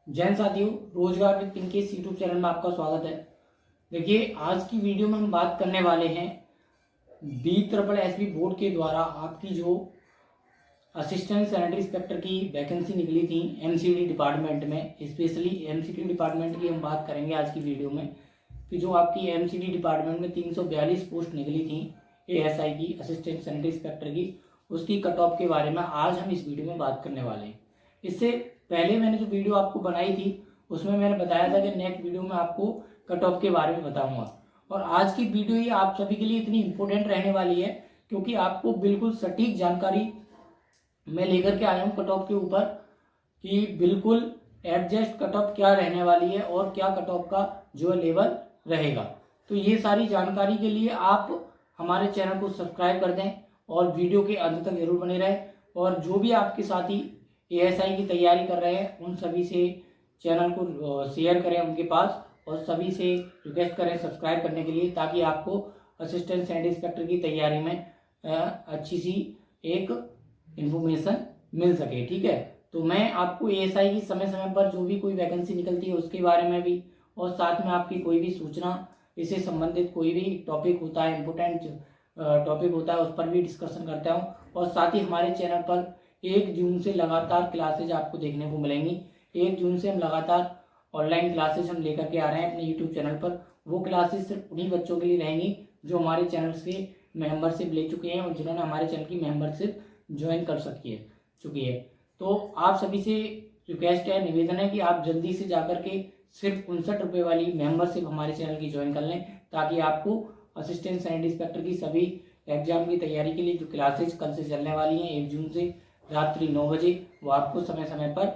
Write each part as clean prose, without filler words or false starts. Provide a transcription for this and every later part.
जैन साथियों, रोजगार with Pinkesh YouTube channel में आपका स्वागत है। देखिए, आज की वीडियो में हम बात करने वाले हैं BSSB बोर्ड के द्वारा आपकी जो असिस्टेंट सैनिटरी इंस्पेक्टर की वैकेंसी निकली थी MCD डिपार्टमेंट में, स्पेशली MCD डिपार्टमेंट की हम बात करेंगे आज की वीडियो में कि जो आपकी MCD डिपार्टमेंट में 342 पोस्ट निकली थी ASI की, असिस्टेंट सैनिटरी इंस्पेक्टर की, उसकी कट ऑफ के बारे में आज हम इस वीडियो में बात करने वाले हैं। इससे पहले मैंने जो वीडियो आपको बनाई थी उसमें मैंने बताया था कि नेक्स्ट वीडियो में आपको कट ऑफ के बारे में बताऊंगा, और आज की वीडियो ही आप सभी के लिए इतनी इंपॉर्टेंट रहने वाली है क्योंकि आपको बिल्कुल सटीक जानकारी मैं लेकर के आया हूँ कट ऑफ के ऊपर कि बिल्कुल एडजस्ट कट ऑफ क्या रहने वाली है और क्या कट ऑफ का जो लेवल रहेगा। तो ये सारी जानकारी के लिए आप हमारे चैनल को सब्सक्राइब कर दें और वीडियो के अंत तक जरूर बने रहें, और जो भी आपके साथी ASI की तैयारी कर रहे हैं उन सभी से चैनल को शेयर करें उनके पास, और सभी से रिक्वेस्ट करें सब्सक्राइब करने के लिए, ताकि आपको असिस्टेंट सैनिटरी इंस्पेक्टर की तैयारी में अच्छी सी एक इन्फॉर्मेशन मिल सके। ठीक है, तो मैं आपको ASI की समय समय पर जो भी कोई वैकेंसी निकलती है उसके बारे में भी, और साथ में आपकी कोई भी सूचना इससे संबंधित कोई भी टॉपिक होता है, इम्पोर्टेंट टॉपिक होता है, उस पर भी डिस्कशन करता हूँ। और साथ ही हमारे चैनल पर 1 जून से लगातार क्लासेज आपको देखने को मिलेंगी। 1 जून से हम लगातार ऑनलाइन क्लासेज हम लेकर के आ रहे हैं अपने यूट्यूब चैनल पर। वो क्लासेज सिर्फ उन्हीं बच्चों के लिए रहेंगी जो हमारे चैनल से मेंबरशिप ले चुके हैं और जिन्होंने हमारे चैनल की मेंबरशिप ज्वाइन कर चुकी है। तो आप सभी से रिक्वेस्ट है, निवेदन है कि आप जल्दी से जाकर के सिर्फ 59 रुपये वाली मेंबरशिप हमारे चैनल की ज्वाइन कर लें, ताकि आपको असिस्टेंट सैनिटरी इंस्पेक्टर की सभी एग्जाम की तैयारी के लिए जो क्लासेज कल से चलने वाली हैं 1 जून से रात्रि 9 बजे, वो आपको समय समय पर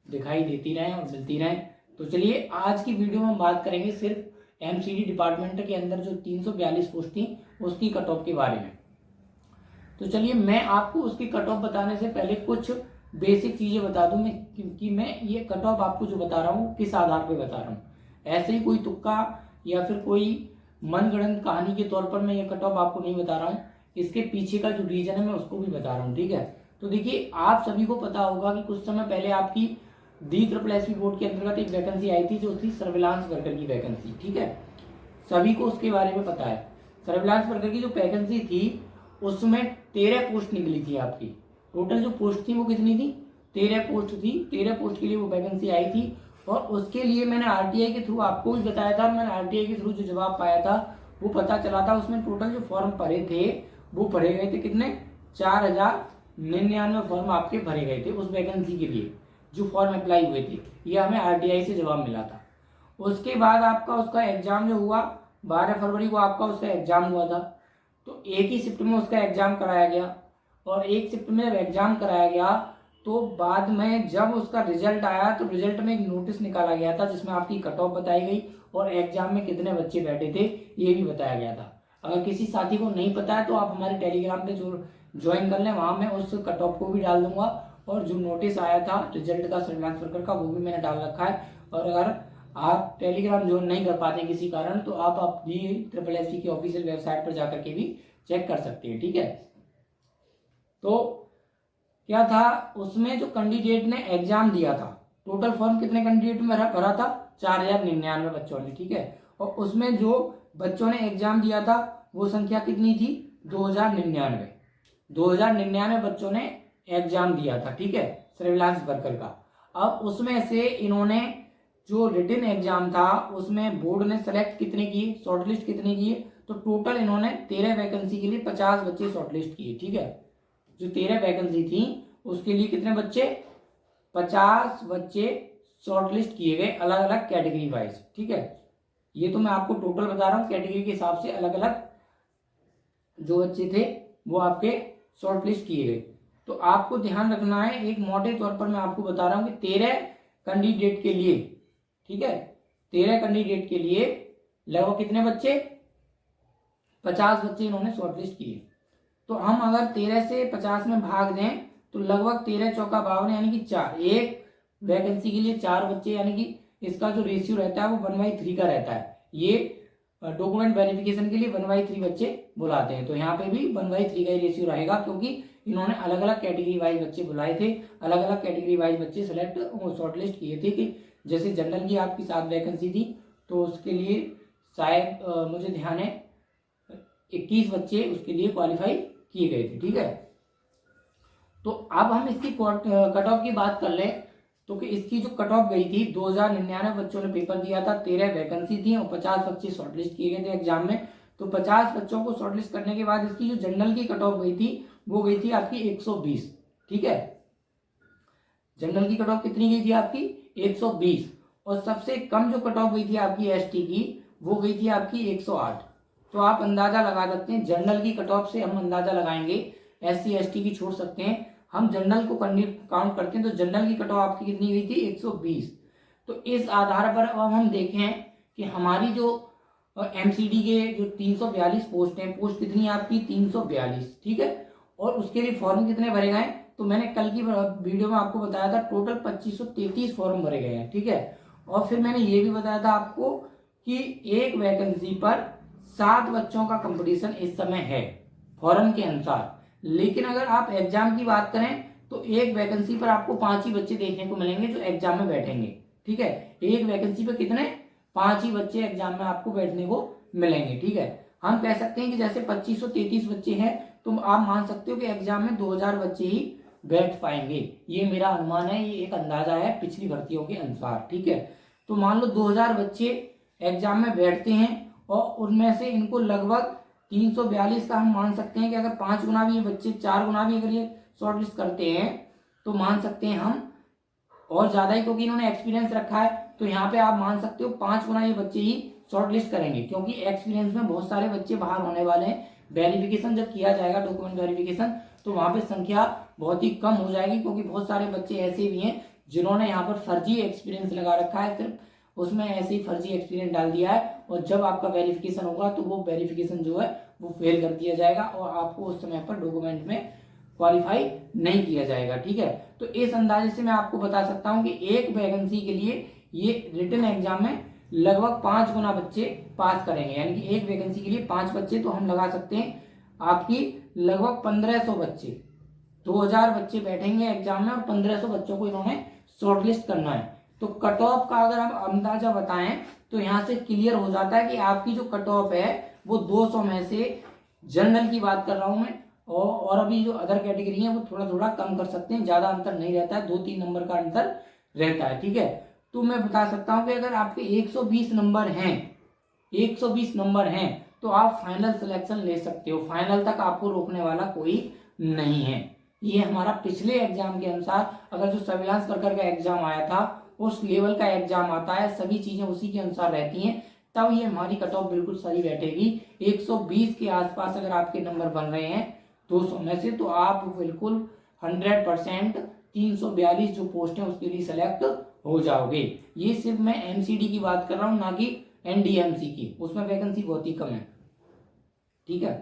दिखाई देती रहें और मिलती रहें। तो चलिए, आज की वीडियो में हम बात करेंगे सिर्फ MCD डिपार्टमेंट के अंदर जो 342 पोस्ट थी उसकी कट ऑफ के बारे में। तो चलिए, मैं आपको उसकी कट ऑफ बताने से पहले कुछ बेसिक चीज़ें बता दूं कि मैं ये कट ऑफ आपको जो बता रहा हूँ किस आधार पर बता रहा हूँ। ऐसे ही कोई तुक्का या फिर कोई मनगढ़ंत कहानी के तौर पर मैं ये कट ऑफ आपको नहीं बता रहा हूँ। इसके पीछे का जो रीजन है मैं उसको भी बता रहा हूँ। ठीक है, तो देखिए, आप सभी को पता होगा कि कुछ समय पहले आपकी DSSB बोर्ड के अंतर्गत एक वैकेंसी आई थी जो थी सर्विलांस वर्कर की वैकेंसी। ठीक है, सभी को उसके बारे में पता है। सर्विलांस वर्कर की जो वैकेंसी थी उसमें 13 पोस्ट निकली थी आपकी। टोटल जो पोस्ट थी वो कितनी थी? 13 पोस्ट थी। 13 पोस्ट के लिए वो वैकेंसी आई थी, और उसके लिए मैंने RTI के थ्रू आपको भी बताया था। मैंने RTI के थ्रू जो जवाब पाया था वो पता चला था, उसमें टोटल जो फॉर्म भरे थे वो भरे गए थे कितने? 4099 फॉर्म आपके भरे गए थे उस वैकेंसी के लिए, जो फॉर्म अप्लाई हुए थे। ये हमें RTI से जवाब मिला था। उसके बाद आपका उसका एग्जाम जो हुआ 12 फरवरी को आपका उसका एग्जाम हुआ था। तो एक ही शिफ्ट में उसका एग्जाम कराया गया, और एक शिफ्ट में जब एग्जाम कराया गया तो बाद में जब उसका रिजल्ट आया तो रिजल्ट में एक नोटिस निकाला गया था जिसमें आपकी कट ऑफ बताई गई और एग्जाम में कितने बच्चे बैठे थे ये भी बताया गया था। अगर किसी साथी को नहीं पता है तो आप हमारे टेलीग्राम पे जो ज्वाइन कर लें, वहाँ मैं उस कट ऑफ को भी डाल दूंगा, और जो नोटिस आया था रिजल्ट का सर्विलांस वर्कर का वो भी मैंने डाल रखा है। और अगर आप टेलीग्राम ज्वाइन नहीं कर पाते किसी कारण तो आप अपनी SSSB की ऑफिशियल वेबसाइट पर जाकर के भी चेक कर सकते हैं। ठीक है, तो क्या था उसमें जो कैंडिडेट ने एग्जाम दिया था, टोटल फॉर्म कितने कैंडिडेट में भरा था? 4099 बच्चों ने। ठीक है, और उसमें जो बच्चों ने एग्जाम दिया था वो संख्या कितनी थी? 2099। 2099 बच्चों ने एग्जाम दिया था। ठीक है, सर्विलांस वर्कर का। अब उसमें से इन्होंने जो रिटन एग्जाम था उसमें बोर्ड ने सेलेक्ट कितने किए, शॉर्टलिस्ट कितने किए? तो टोटल इन्होंने 13 वैकेंसी के लिए 50 बच्चे शॉर्टलिस्ट किए। ठीक है, जो 13 वैकेंसी थी उसके लिए कितने बच्चे? 50 बच्चे शॉर्टलिस्ट किए गए अलग अलग कैटेगरी वाइज। ठीक है, ये तो मैं आपको टोटल बता रहा हूँ, कैटेगरी के हिसाब से अलग अलग जो बच्चे थे वो आपके शॉर्टलिस्ट किए गए। तो आपको ध्यान रखना है, एक मोटे तौर पर मैं आपको बता रहा हूँ कि 13 कैंडिडेट के लिए, ठीक है, 13 कैंडिडेट के लिए लगभग कितने बच्चे? 50 बच्चे इन्होंने शॉर्टलिस्ट किए। तो हम अगर 13 से 50 में भाग दें तो लगभग 13 चौका 52 यानी कि 4, एक वैकेंसी के लिए 4 बच्चे, यानी कि इसका जो रेशियो रहता है वो 1/3 का रहता है। ये डॉक्यूमेंट वेरिफिकेशन के लिए 1/3 बच्चे बुलाते हैं, तो यहाँ पे भी 1/3 का ही रेशियो रहेगा, क्योंकि इन्होंने अलग अलग कैटेगरी वाइज बच्चे बुलाए थे, अलग अलग कैटेगरी वाइज बच्चे सेलेक्ट शॉर्टलिस्ट किए थे कि जैसे जनरल की आपकी 7 वैकेंसी थी, तो उसके लिए शायद मुझे ध्यान है 21 बच्चे उसके लिए क्वालिफाई किए गए थे। ठीक है, तो अब हम इसकी कट ऑफ की बात कर ले तो कि इसकी जो कट ऑफ गई थी, 2099 बच्चों ने पेपर दिया था, 13 वैकेंसी थी और 50 बच्चे शॉर्टलिस्ट किए गए थे एग्जाम में। तो 50 बच्चों को शॉर्टलिस्ट करने के बाद इसकी जो जनरल की कट ऑफ गई थी वो गई थी आपकी 120। ठीक है, जनरल की कट ऑफ कितनी गई थी आपकी 120, और सबसे कम जो कट ऑफ गई थी आपकी एसटी की वो गई थी आपकी 108। तो आप अंदाजा लगा सकते हैं, जनरल की कट ऑफ से हम अंदाजा लगाएंगे, एससी एसटी की छोड़ सकते हैं, हम जनरल को काउंट करते हैं, तो जनरल की कट ऑफ आपकी कितनी गई थी 120। तो इस आधार पर अब हम देखें कि हमारी जो एमसीडी के जो 342 पोस्ट हैं, पोस्ट कितनी है आपकी 342। ठीक है, और उसके लिए फॉर्म कितने भरे गए, तो मैंने कल की वीडियो में आपको बताया था टोटल 2533 फॉर्म भरे गए हैं। ठीक है, और फिर मैंने ये भी बताया था आपको कि एक वैकेंसी पर 7 बच्चों का कंपटीशन इस समय है फॉर्म के अनुसार। लेकिन अगर आप एग्जाम की बात करें तो एक वैकेंसी पर आपको 5 ही बच्चे देखने को मिलेंगे जो एग्जाम में बैठेंगे। ठीक है, एक वैकेंसी पर कितने 5 ही बच्चे एग्जाम में आपको बैठने को मिलेंगे। ठीक है, हम कह सकते हैं कि जैसे 2533 बच्चे हैं तो आप मान सकते हो कि एग्जाम में 2000 बच्चे ही बैठ पाएंगे। ये मेरा अनुमान है, ये एक अंदाजा है पिछली भर्तियों के अनुसार। ठीक है, तो मान लो 2000 बच्चे एग्जाम में बैठते हैं और उनमें से इनको लगभग 342 का हम मान सकते हैं कि अगर 5 गुना भी ये बच्चे 4 गुना भी अगर ये शॉर्टलिस्ट करते हैं तो मान सकते हैं हम और ज्यादा ही, क्योंकि इन्होंने एक्सपीरियंस रखा है। तो यहाँ पे आप मान सकते हो 5 गुना ये बच्चे ही शॉर्टलिस्ट करेंगे, क्योंकि एक्सपीरियंस में बहुत सारे बच्चे बाहर होने वाले हैं। वेरिफिकेशन जब किया जाएगा, डॉक्यूमेंट वेरिफिकेशन, तो वहां पे संख्या बहुत ही कम हो जाएगी, क्योंकि बहुत सारे बच्चे ऐसे भी हैं जिन्होंने यहाँ पर फर्जी एक्सपीरियंस लगा रखा है, सिर्फ उसमें ऐसे ही फर्जी एक्सपीरियंस डाल दिया है, और जब आपका वेरिफिकेशन होगा तो वो वेरिफिकेशन जो है वो फेल कर दिया जाएगा और आपको उस समय पर डॉक्यूमेंट में क्वालिफाई नहीं किया जाएगा। ठीक है, तो इस अंदाजे से मैं आपको बता सकता हूं कि एक वैकेंसी के लिए ये रिटन एग्जाम में लगभग 5 गुना बच्चे पास करेंगे, यानी कि एक वैकेंसी के लिए 5 बच्चे, तो हम लगा सकते हैं आपकी लगभग 1500 बच्चे, 2000 बच्चे बैठेंगे एग्जाम में और 1500 बच्चों को इन्होंने शॉर्टलिस्ट करना है। तो कट ऑफ का अगर हम अंदाजा बताएं तो यहां से क्लियर हो जाता है कि आपकी जो कट ऑफ है वो 200 में से, जनरल की बात कर रहा हूं मैं, और अभी जो अदर कैटेगरी है वो थोड़ा थोड़ा कम कर सकते हैं, ज्यादा अंतर नहीं रहता है, 2-3 नंबर का अंतर रहता है। ठीक है, तो मैं बता सकता हूं कि अगर आपके 120 नंबर हैं, 120 नंबर हैं तो आप फाइनल सिलेक्शन ले सकते हो, फाइनल तक आपको रोकने वाला कोई नहीं है। ये हमारा पिछले एग्जाम के अनुसार, अगर जो सर्विलांस वर्कर का एग्जाम आया था उस लेवल का एग्जाम आता है, सभी चीजें उसी के अनुसार रहती हैं, तब ये हमारी कट ऑफ बिल्कुल सही बैठेगी। 120 के आसपास अगर आपके नंबर बन रहे हैं 200 में से, तो आप बिल्कुल 100% 342 जो पोस्ट है उसके लिए सेलेक्ट हो जाओगे। ये सिर्फ मैं एमसीडी की बात कर रहा हूं, ना कि एनडीएमसी की, उसमें वैकेंसी बहुत ही कम है। ठीक है,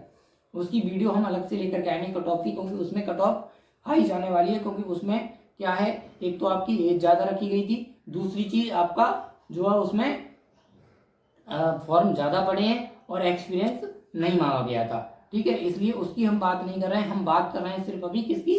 उसकी वीडियो हम अलग से लेकर के आएंगे कट ऑफ की, क्योंकि उसमें कट ऑफ हाई जाने वाली है, क्योंकि उसमें क्या है, एक तो आपकी एज ज्यादा रखी गई थी, दूसरी चीज आपका जो है उसमें फॉर्म ज्यादा पड़े हैं और एक्सपीरियंस नहीं मांगा गया था। ठीक है, इसलिए उसकी हम बात नहीं कर रहे हैं, हम बात कर रहे हैं सिर्फ अभी किसकी,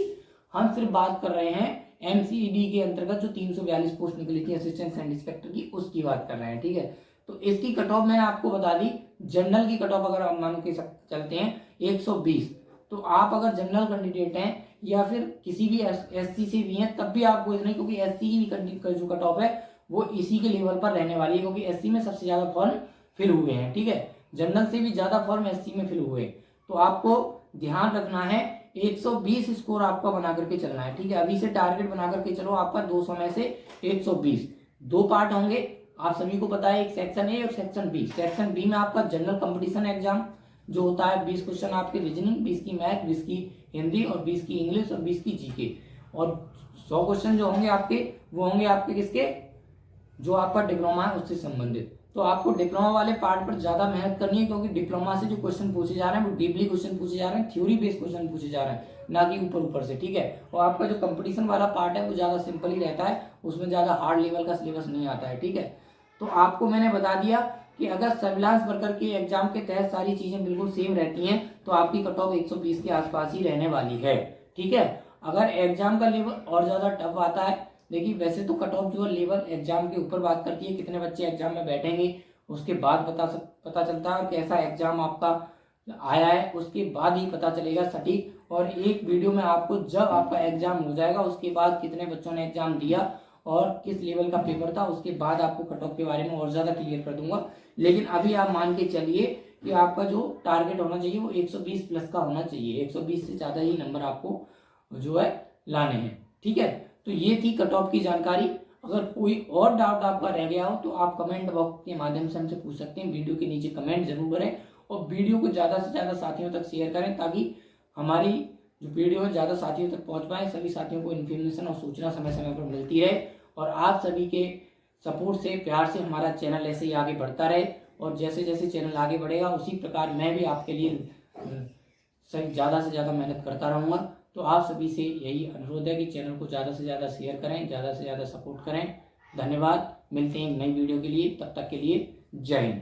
हम सिर्फ बात कर रहे हैं एमसीडी के अंतर्गत जो 342 पोस्ट निकली थी असिस्टेंट साइंस इंस्पेक्टर की, उसकी बात कर रहे हैं। ठीक है, तो इसकी कट ऑफ मैंने आपको बता दी। जनरल की कट ऑफ अगर हम मान के चलते हैं 120, तो आप अगर जनरल कैंडिडेट हैं या फिर किसी भी एससी से भी हैं तब भी आपको इतना, क्योंकि एससी की जो कट ऑफ है वो इसी के लेवल पर रहने वाली है, क्योंकि एससी में सबसे ज्यादा फॉर्म फिल हुए हैं। ठीक है, जनरल से भी ज्यादा फॉर्म एससी में फिल हुए, तो आपको ध्यान रखना है 120 स्कोर आपका बना करके चलना है। ठीक है, अभी से टारगेट बना करके चलो, आपका 200 में से 120। 2 पार्ट होंगे, आप सभी को पता है, एक सेक्शन ए और सेक्शन बी। सेक्शन बी में आपका जनरल कंपटीशन एग्जाम जो होता है, 20 क्वेश्चन आपके रीजनिंग, 20 की मैथ, 20 की हिंदी और 20 की इंग्लिश और 20 की जीके, और 100 क्वेश्चन जो होंगे आपके वो होंगे आपके किसके, जो आपका डिप्लोमा है उससे संबंधित। तो आपको डिप्लोमा वाले पार्ट पर ज्यादा मेहनत करनी है, क्योंकि डिप्लोमा से जो क्वेश्चन पूछे जा रहे हैं वो डीपली क्वेश्चन पूछे जा रहे हैं, थ्योरी बेस्ड क्वेश्चन पूछे जा रहे हैं, ना कि ऊपर ऊपर से। ठीक है, और आपका जो कंपटीशन वाला पार्ट है वो ज्यादा सिंपल ही रहता है, उसमें ज्यादा हार्ड लेवल का सिलेबस नहीं आता है। ठीक है, तो आपको मैंने बता दिया कि अगर सर्विलांस वर्कर के एग्जाम के तहत सारी चीजें बिल्कुल सेम रहती हैं तो आपकी कट ऑफ 120 के आसपास ही रहने वाली है। ठीक है, अगर एग्जाम का लेवल और ज्यादा टफ आता है, देखिए वैसे तो कट ऑफ जो है लेवल एग्जाम के ऊपर बात करती है, कितने बच्चे एग्जाम में बैठेंगे उसके बाद पता चलता है कैसा एग्जाम आपका आया है, उसके बाद ही पता चलेगा सटीक। और एक वीडियो में आपको जब आपका एग्जाम हो जाएगा उसके बाद कितने बच्चों ने एग्जाम दिया और किस लेवल का पेपर था, उसके बाद आपको कट ऑफ के बारे में और ज्यादा क्लियर कर दूंगा। लेकिन अभी आप मान के चलिए कि आपका जो टारगेट होना चाहिए वो 120 प्लस का होना चाहिए, 120 से ज्यादा ही नंबर आपको जो है लाने हैं। ठीक है, तो ये थी कट ऑफ की जानकारी। अगर कोई और डाउट आपका रह गया हो तो आप कमेंट बॉक्स के माध्यम से हमसे पूछ सकते हैं। वीडियो के नीचे कमेंट जरूर करें और वीडियो को ज्यादा से ज्यादा साथियों तक शेयर करें ताकि हमारी जो वीडियो है ज्यादा साथियों तक पहुंच पाए, सभी साथियों को इन्फॉर्मेशन और सूचना समय समय पर मिलती रहे और आप सभी के सपोर्ट से, प्यार से हमारा चैनल ऐसे ही आगे बढ़ता रहे। और जैसे जैसे चैनल आगे बढ़ेगा उसी प्रकार मैं भी आपके लिए सही ज़्यादा से ज़्यादा मेहनत करता रहूँगा। तो आप सभी से यही अनुरोध है कि चैनल को ज़्यादा से ज़्यादा शेयर करें, ज़्यादा से ज़्यादा सपोर्ट करें। धन्यवाद, मिलते हैं एक नई वीडियो के लिए, तब तक के लिए जय हिंद।